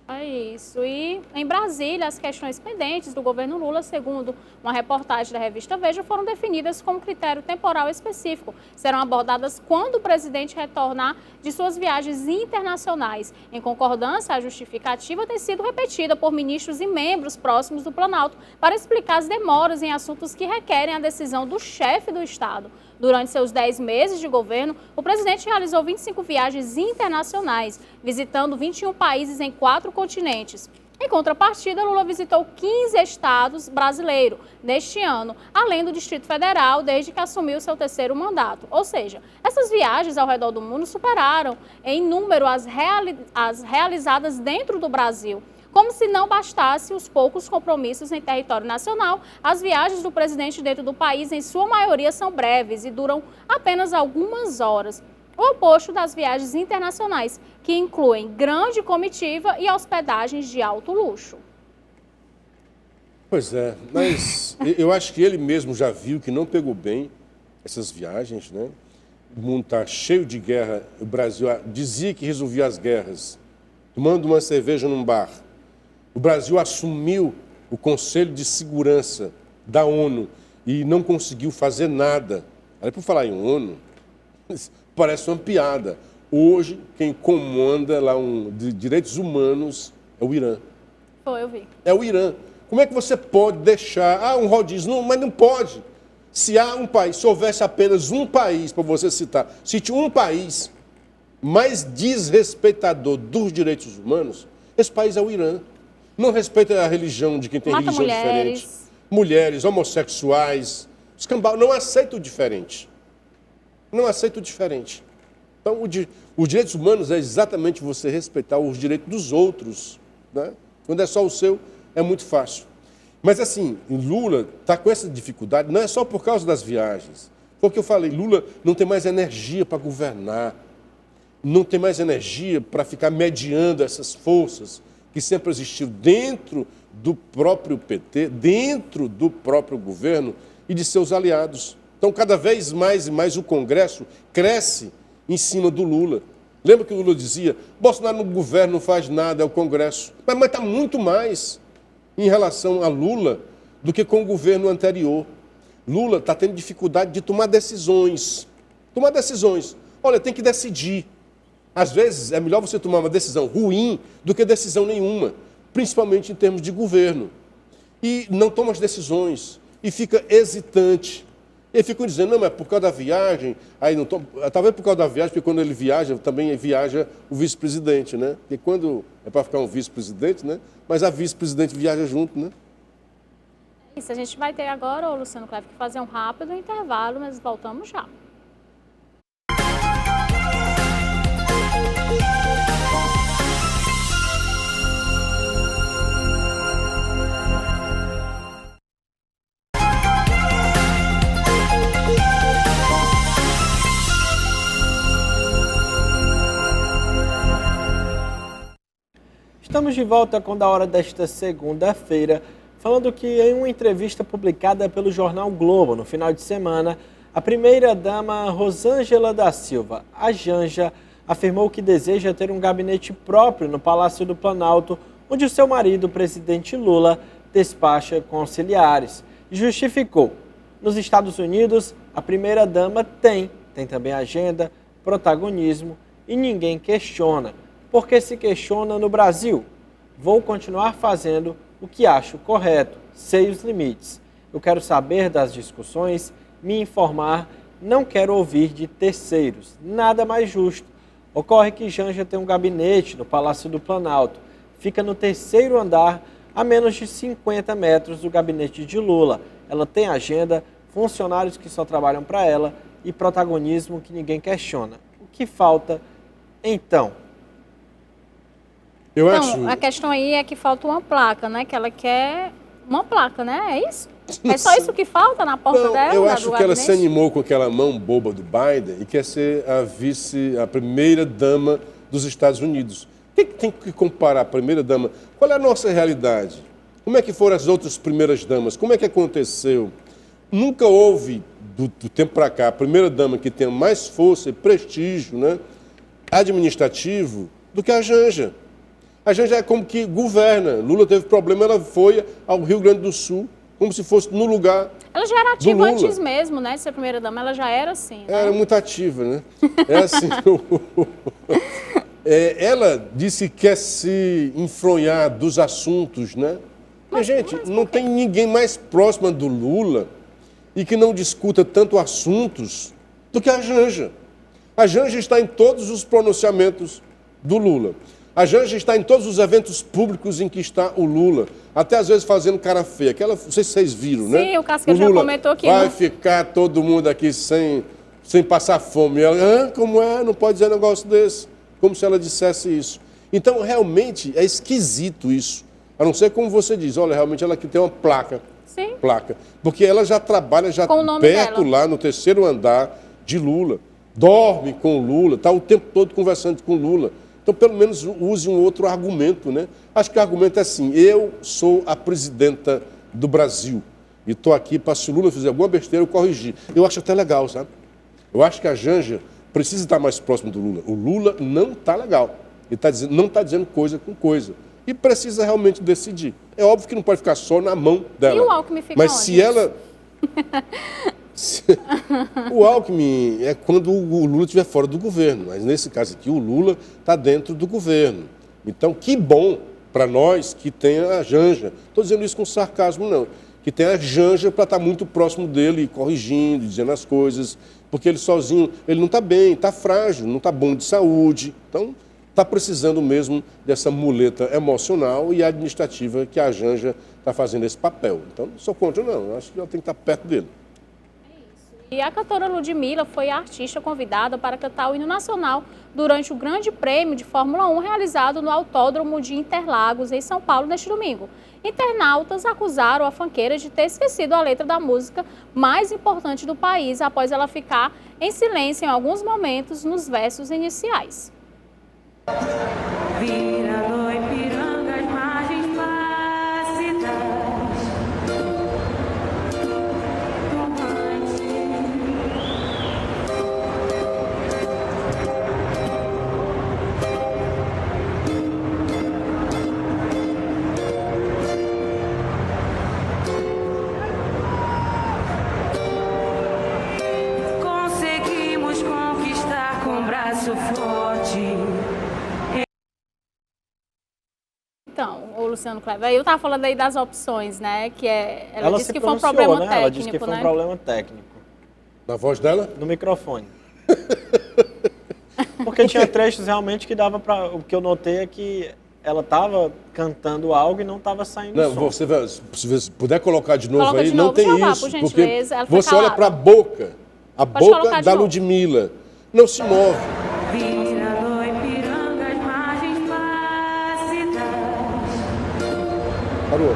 É isso. E em Brasília, as questões pendentes do governo Lula, segundo uma reportagem da revista Veja, foram definidas como critério temporal específico. Serão abordadas quando o presidente retornar de suas viagens internacionais. Em concordância, a justificativa tem sido repetida por ministros e membros próximos do Planalto para explicar as demoras em assuntos que requerem a decisão do chefe do Estado. Durante seus 10 meses de governo, o presidente realizou 25 viagens internacionais, visitando 21 países em 4 continentes. Em contrapartida, Lula visitou 15 estados brasileiros neste ano, além do Distrito Federal, desde que assumiu seu 3º mandato. Ou seja, essas viagens ao redor do mundo superaram em número as realizadas dentro do Brasil. Como se não bastasse os poucos compromissos em território nacional, as viagens do presidente dentro do país, em sua maioria, são breves e duram apenas algumas horas. O oposto das viagens internacionais, que incluem grande comitiva e hospedagens de alto luxo. Pois é, mas eu acho que ele mesmo já viu que não pegou bem essas viagens, né? O mundo está cheio de guerra. O Brasil dizia que resolvia as guerras, tomando uma cerveja num bar. O Brasil assumiu o Conselho de Segurança da ONU e não conseguiu fazer nada. Aí, por falar em ONU, parece uma piada. Hoje, quem comanda lá de direitos humanos é o Irã. Foi, eu vi. É o Irã. Como é que você pode deixar um rodízio? Não, mas não pode. Se há um país, se houvesse apenas um país, para você citar, cite um país mais desrespeitador dos direitos humanos, esse país é o Irã. Não respeita a religião de quem tem Mata religião mulheres. diferente. Mulheres, homossexuais, escambau, não aceita o diferente. Não aceita o diferente. Então, os direitos humanos é exatamente você respeitar os direitos dos outros. Né? Quando é só o seu, é muito fácil. Mas assim, Lula está com essa dificuldade, não é só por causa das viagens. Foi o que eu falei, Lula não tem mais energia para governar, não tem mais energia para ficar mediando essas forças que sempre existiu dentro do próprio PT, dentro do próprio governo e de seus aliados. Então, cada vez mais e mais o Congresso cresce em cima do Lula. Lembra que o Lula dizia, Bolsonaro no governo não faz nada, é o Congresso. Mas está muito mais em relação a Lula do que com o governo anterior. Lula está tendo dificuldade de tomar decisões. Tomar decisões. Olha, tem que decidir. Às vezes é melhor você tomar uma decisão ruim do que decisão nenhuma, principalmente em termos de governo. E não toma as decisões e fica hesitante. E ficam dizendo, não, mas por causa da viagem, aí não toma, talvez por causa da viagem, porque quando ele viaja, também viaja o vice-presidente, né? Porque quando é para ficar um vice-presidente, né? Mas a vice-presidente viaja junto, né? Isso, a gente vai ter agora, ô Luciano Cleber, que fazer um rápido intervalo, mas voltamos já. Estamos de volta com Da Hora desta segunda-feira, falando que em uma entrevista publicada pelo jornal Globo no final de semana, a primeira-dama Rosângela da Silva, a Janja, afirmou que deseja ter um gabinete próprio no Palácio do Planalto, onde o seu marido, o presidente Lula, despacha com auxiliares. E justificou. Nos Estados Unidos, a primeira-dama tem também agenda, protagonismo e ninguém questiona. Porque se questiona no Brasil? Vou continuar fazendo o que acho correto, sei os limites. Eu quero saber das discussões, me informar, não quero ouvir de terceiros. Nada mais justo. Ocorre que Janja tem um gabinete no Palácio do Planalto. Fica no 3º andar, a menos de 50 metros do gabinete de Lula. Ela tem agenda, funcionários que só trabalham para ela e protagonismo que ninguém questiona. O que falta, então? Então, a questão aí é que falta uma placa, né? Que ela quer uma placa, né? É isso? É só isso que falta na porta dela? Eu acho que ela se animou com aquela mão boba do Biden e quer ser a primeira-dama dos Estados Unidos. Tem que comparar a primeira-dama? Qual é a nossa realidade? Como é que foram as outras primeiras-damas? Como é que aconteceu? Nunca houve, do tempo para cá, a primeira-dama que tenha mais força e prestígio, né, administrativo do que a Janja. A Janja é como que governa. Lula teve problema, ela foi ao Rio Grande do Sul, como se fosse no lugar. Ela já era ativa antes mesmo, né? De ser primeira-dama, ela já era assim. Né? Era muito ativa, né? É assim. Ela disse que quer se enfronhar dos assuntos, né? Mas, gente, não tem ninguém mais próximo do Lula e que não discuta tanto assuntos do que a Janja. A Janja está em todos os pronunciamentos do Lula. A Janja está em todos os eventos públicos em que está o Lula, até às vezes fazendo cara feia. Aquela, não sei se vocês viram, né? Sim, o Casca já comentou aqui. Vai ficar todo mundo aqui sem passar fome. E ela, como é? Não pode dizer um negócio desse. Como se ela dissesse isso. Então, realmente, é esquisito isso. A não ser como você diz, olha, realmente ela aqui tem uma placa. Sim. Placa. Porque ela já trabalha perto dela, lá no 3º andar de Lula. Dorme com o Lula, está o tempo todo conversando com o Lula. Então, pelo menos, use um outro argumento, né? Acho que o argumento é assim, eu sou a presidenta do Brasil e estou aqui para, se o Lula fizer alguma besteira, eu corrigir. Eu acho até legal, sabe? Eu acho que a Janja precisa estar mais próximo do Lula. O Lula não está legal. Ele não está dizendo coisa com coisa. E precisa realmente decidir. É óbvio que não pode ficar só na mão dela. E o Alckmin fica Mas onde? se ela... O Alckmin é quando o Lula estiver fora do governo, mas nesse caso aqui o Lula está dentro do governo. Então, que bom para nós que tenha a Janja. Estou dizendo isso com sarcasmo, não. que tem a Janja para estar muito próximo dele, corrigindo, dizendo as coisas, porque ele sozinho, ele não está bem, está frágil, não está bom de saúde. Então, está precisando mesmo dessa muleta emocional e administrativa que a Janja está fazendo esse papel. Então, não sou contra, não. Eu acho que ela tem que estar perto dele. E a cantora Ludmilla foi a artista convidada para cantar o hino nacional durante o Grande Prêmio de Fórmula 1 realizado no Autódromo de Interlagos, em São Paulo, neste domingo. Internautas acusaram a funkeira de ter esquecido a letra da música mais importante do país após ela ficar em silêncio em alguns momentos nos versos iniciais. Virando Ipiranga, as margens plácidas, conseguimos conquistar com braço forte. Então, o Luciano Kleber, eu estava falando aí das opções, né? Que ela disse que foi um pronunciou, problema né? técnico, Ela disse que foi um problema técnico. Na voz dela? No microfone. Porque tinha trechos realmente que dava para... O que eu notei é que ela estava cantando algo e não estava saindo som. Se puder colocar de novo. Coloca aí, de não novo, tem Jeová, isso. por Porque gentileza, ela foi você olha calada. para a boca colocar de da novo. Ludmilla, não se move. Virando Ipiranga, as margens plácidas. Parou.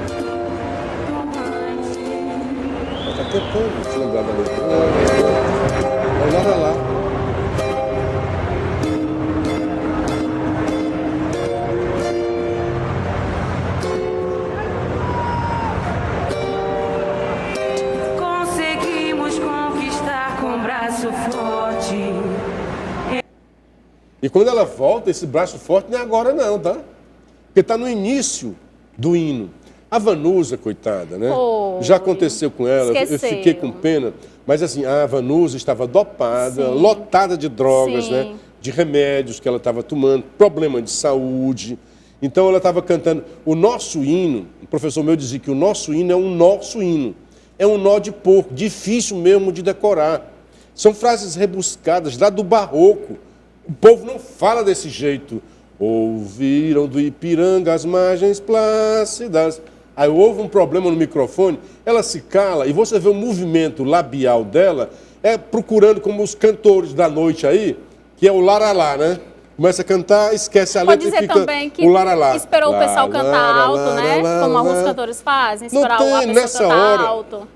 Ela está tentando se lembrar da letra. Olha lá. Conseguimos conquistar com braço forte. E quando ela volta, esse braço forte não é agora não, tá? Porque está no início do hino. A Vanusa, coitada, né? Oh, já aconteceu com ela, eu fiquei com pena. Mas assim, a Vanusa estava dopada, Sim. lotada de drogas, Sim. né? De remédios que ela estava tomando, problema de saúde. Então ela estava cantando. O nosso hino, o professor meu dizia que o nosso hino é um nosso hino. É um nó de porco, difícil mesmo de decorar. São frases rebuscadas lá do barroco. O povo não fala desse jeito. Ouviram do Ipiranga as margens plácidas. Aí houve um problema no microfone, ela se cala e você vê o movimento labial dela, procurando como os cantores da noite aí, que é o laralá, né? Começa a cantar, esquece a Pode letra e dizer fica também que o laralá. esperou o pessoal cantar alto, né? Como alguns cantores fazem, esperar a pessoa nessa cantar hora, alto.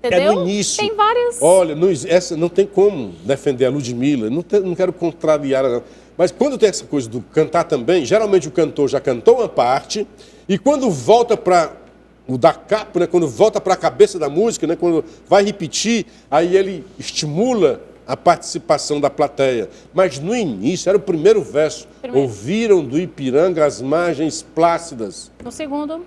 Entendeu? É no início. Tem várias... Olha, essa não tem como defender a Ludmilla, não quero contrariar ela, não. Mas quando tem essa coisa do cantar também, geralmente o cantor já cantou uma parte, e quando volta para o da capa, né, quando volta para a cabeça da música, né, quando vai repetir, aí ele estimula a participação da plateia. Mas no início, era o primeiro verso. Ouviram do Ipiranga as margens plácidas. No segundo...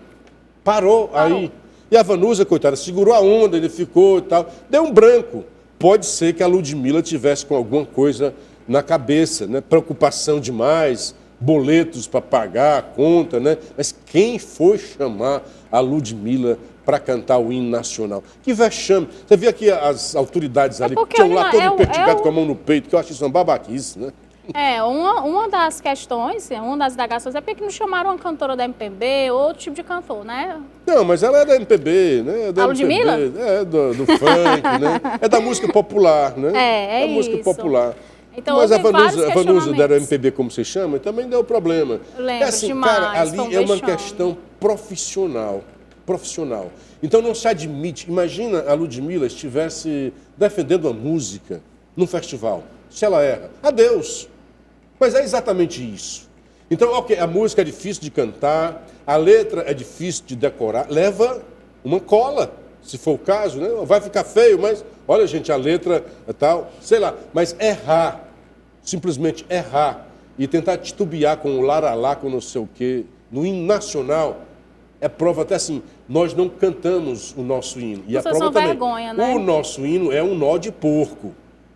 Parou aí. E a Vanusa, coitada, segurou a onda, ele ficou e tal. Deu um branco. Pode ser que a Ludmilla tivesse com alguma coisa na cabeça, né? Preocupação demais, boletos para pagar, a conta, né? Mas quem foi chamar a Ludmilla para cantar o hino nacional? Que vexame. Você vê aqui as autoridades ali, que tinham lá todo pertigado com a mão no peito, que eu acho isso uma babaquice, né? Uma das questões, uma das indagações é porque não chamaram uma cantora da MPB ou outro tipo de cantor, né? Não, mas ela é da MPB, né? Da Ludmilla? É do funk, né? É da música popular, né? É da música isso. popular. Então, mas a vários Vanusa da MPB, como você chama, também deu problema. Eu lembro assim, demais, cara, ali foi um é uma vexame. questão profissional. Então não se admite. Imagina a Ludmilla estivesse defendendo a música num festival. Se ela erra, adeus. Mas é exatamente isso. Então, ok, a música é difícil de cantar, a letra é difícil de decorar, leva uma cola, se for o caso, né? Vai ficar feio, mas, olha, gente, a letra é tal, sei lá, mas errar, simplesmente errar, e tentar titubear com o laralá, com não sei o quê, no hino nacional, é prova até assim, nós não cantamos o nosso hino. E a Vocês prova são também, vergonha, né? o nosso hino é um nó de porco.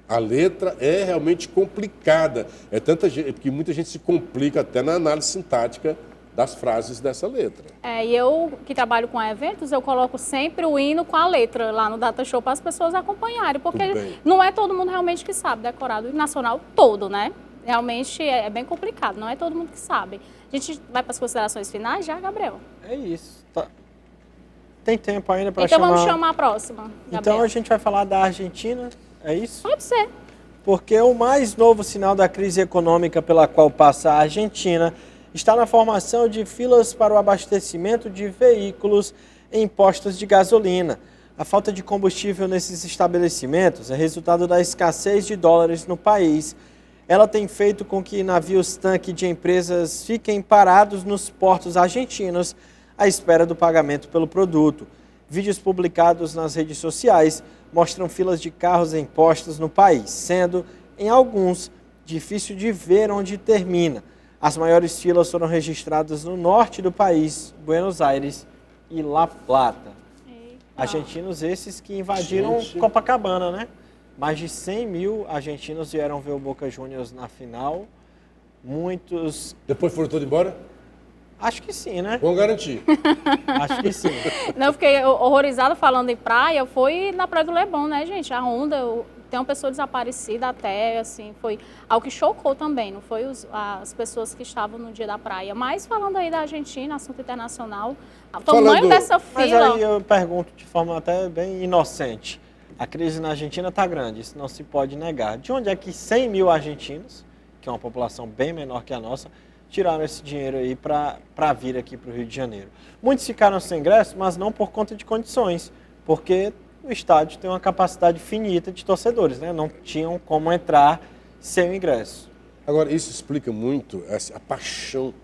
A letra é realmente complicada. É tanta gente, porque muita gente se complica até na análise sintática das frases dessa letra. E eu, que trabalho com eventos, eu coloco sempre o hino com a letra lá no Data Show para as pessoas acompanharem, porque não é todo mundo realmente que sabe decorar o hino nacional todo, né? Realmente é bem complicado, não é todo mundo que sabe. A gente vai para as considerações finais já, Gabriel? É isso. Tá. Tem tempo ainda para chamar... Então vamos chamar a próxima, Gabriel. Então a gente vai falar da Argentina, é isso? Pode ser. Porque o mais novo sinal da crise econômica pela qual passa a Argentina está na formação de filas para o abastecimento de veículos em postos de gasolina. A falta de combustível nesses estabelecimentos é resultado da escassez de dólares no país. Ela tem feito com que navios-tanque de empresas fiquem parados nos portos argentinos à espera do pagamento pelo produto. Vídeos publicados nas redes sociais mostram filas de carros em postos no país, sendo, em alguns, difícil de ver onde termina. As maiores filas foram registradas no norte do país, Buenos Aires e La Plata. Argentinos esses que invadiram Copacabana, né? Mais de 100 mil argentinos vieram ver o Boca Juniors na final. Muitos... Depois foram todos embora? Acho que sim, né? Vamos garantir. Acho que sim. Não, eu fiquei horrorizada falando em praia. Eu fui na Praia do Leblon, né, gente? A onda, tem uma pessoa desaparecida até, assim, foi algo que chocou também. Não foi as pessoas que estavam no dia da praia. Mas falando aí da Argentina, assunto internacional, o tamanho dessa fila... Mas aí eu pergunto de forma até bem inocente. A crise na Argentina está grande, isso não se pode negar. De onde é que 100 mil argentinos, que é uma população bem menor que a nossa, tiraram esse dinheiro aí para vir aqui para o Rio de Janeiro? Muitos ficaram sem ingresso, mas não por conta de condições, porque o estádio tem uma capacidade finita de torcedores, né? Não tinham como entrar sem o ingresso. Agora, isso explica muito a paixão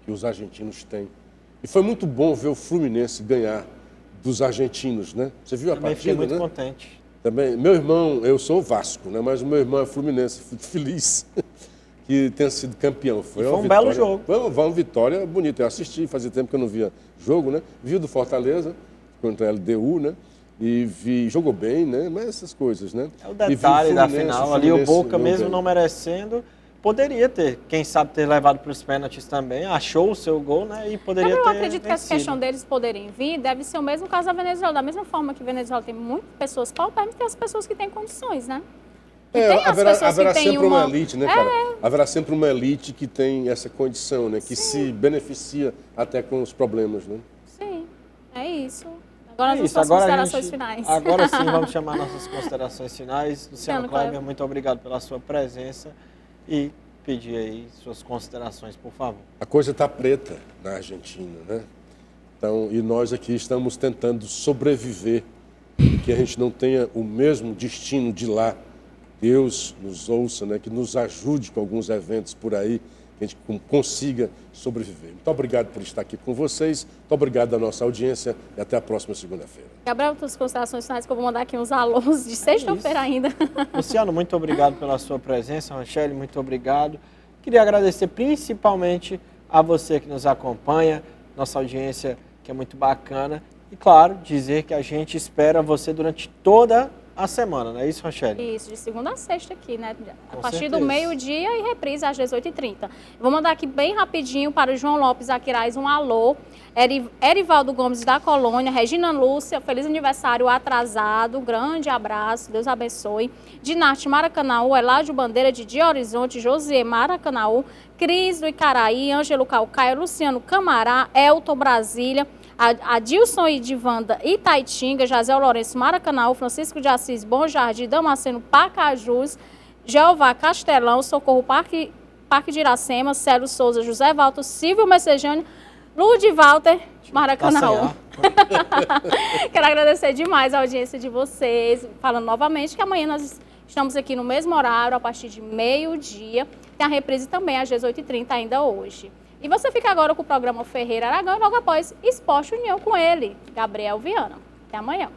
que os argentinos têm. E foi muito bom ver o Fluminense ganhar dos argentinos, né? Você viu a partida, fiquei muito né? contente. Também, meu irmão, eu sou o Vasco, né? Mas o meu irmão é Fluminense, fico feliz que tenha sido campeão. Foi um belo jogo. Foi uma vitória bonita. Eu assisti, fazia tempo que eu não via jogo, né? Vi o do Fortaleza contra a LDU, né? E jogou bem, né? Mas essas coisas, né? É o detalhe da final. Ali o Boca, mesmo não merecendo, poderia ter, quem sabe, ter levado para os pênaltis também. Achou o seu gol, né? E poderia ter Eu acredito vencido. que essa questão deles poderem vir deve ser o mesmo caso da Venezuela. Da mesma forma que a Venezuela tem muitas pessoas paupérrimas, tem as pessoas que têm condições, né? Haverá sempre uma elite, né, cara? Haverá sempre uma elite que tem essa condição, né? Que se beneficia até com os problemas, né? Sim, é isso. Agora nós vamos para as considerações finais. Agora sim, vamos chamar nossas considerações finais. Luciano Kleber, muito obrigado pela sua presença e pedir aí suas considerações, por favor. A coisa está preta na Argentina, né? Então, e nós aqui estamos tentando sobreviver e que a gente não tenha o mesmo destino de lá. Deus nos ouça, né? Que nos ajude com alguns eventos por aí, que a gente consiga sobreviver. Muito obrigado por estar aqui com vocês, muito obrigado à nossa audiência e até a próxima segunda-feira. Gabriel, suas considerações finais, que eu vou mandar aqui uns alôs de sexta-feira ainda. Luciano, muito obrigado pela sua presença. Rochelle, muito obrigado. Queria agradecer principalmente a você que nos acompanha, nossa audiência que é muito bacana. E, claro, dizer que a gente espera você durante toda a semana, não é isso, Rochelle? Isso, de segunda a sexta aqui, né? A partir do meio-dia e reprise às 18h30. Vou mandar aqui bem rapidinho para o João Lopes Aquiraz um alô. Erivaldo Gomes da Colônia, Regina Lúcia, feliz aniversário atrasado, grande abraço, Deus abençoe. Dinarte Maracanaú, Eládio Bandeira, Didi Horizonte, José Maracanaú, Cris do Icaraí, Ângelo Calcaia, Luciano Camará, Elton Brasília, Adilson Idivanda Itaitinga, Jazel Lourenço Maracanã, Francisco de Assis Bom Jardim, Damasceno Pacajus, Jeová Castelão, Socorro Parque de Iracema, Célio Souza, José Valto, Silvio Messejane, Lud Walter Maracanã. Quero agradecer demais a audiência de vocês, falando novamente que amanhã nós estamos aqui no mesmo horário, a partir de meio-dia, tem a reprise também às 18h30 ainda hoje. E você fica agora com o programa Ferreira Aragão e logo após Esporte União com ele, Gabriel Viana. Até amanhã.